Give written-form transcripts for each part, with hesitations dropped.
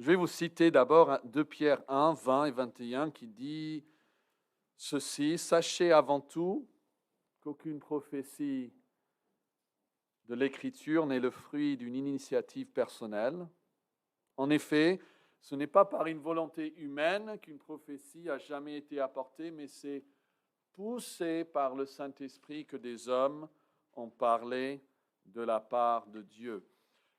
Je vais vous citer d'abord 2 Pierre 1, 20 et 21 qui dit ceci, sachez avant tout qu'aucune prophétie de l'Écriture n'est le fruit d'une initiative personnelle. En effet, ce n'est pas par une volonté humaine qu'une prophétie a jamais été apportée, mais c'est poussé par le Saint-Esprit que des hommes ont parlé de la part de Dieu.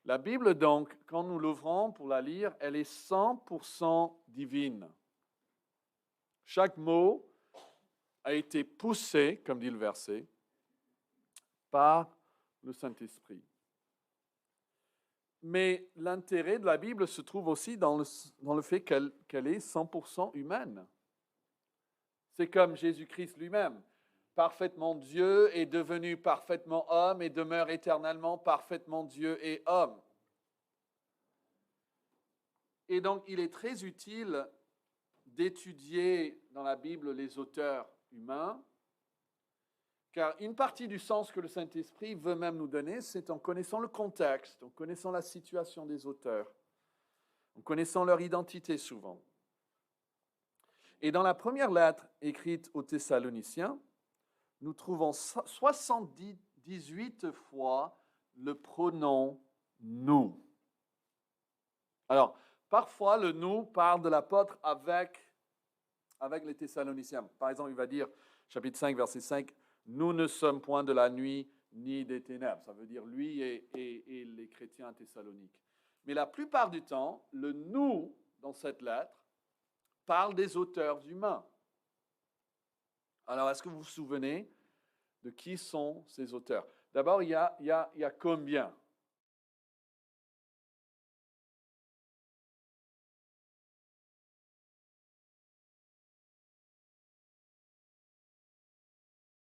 La Bible, donc, quand nous l'ouvrons pour la lire, elle est 100% divine. Chaque mot a été poussé, comme dit le verset, par le Saint-Esprit. Mais l'intérêt de la Bible se trouve aussi dans le fait qu'elle est 100% humaine. C'est comme Jésus-Christ lui-même. Parfaitement Dieu est devenu parfaitement homme et demeure éternellement parfaitement Dieu et homme. Et donc, il est très utile d'étudier dans la Bible les auteurs humains, car une partie du sens que le Saint-Esprit veut même nous donner, c'est en connaissant le contexte, en connaissant la situation des auteurs, en connaissant leur identité souvent. Et dans la première lettre écrite aux Thessaloniciens, nous trouvons 78 fois le pronom « nous ». Alors, parfois, le « nous » parle de l'apôtre avec les Thessaloniciens. Par exemple, il va dire, chapitre 5, verset 5, « Nous ne sommes point de la nuit ni des ténèbres ». Ça veut dire lui et les chrétiens thessaloniques. Mais la plupart du temps, le « nous » dans cette lettre parle des auteurs humains. Alors, est-ce que vous vous souvenez de qui sont ces auteurs? D'abord, il y a combien?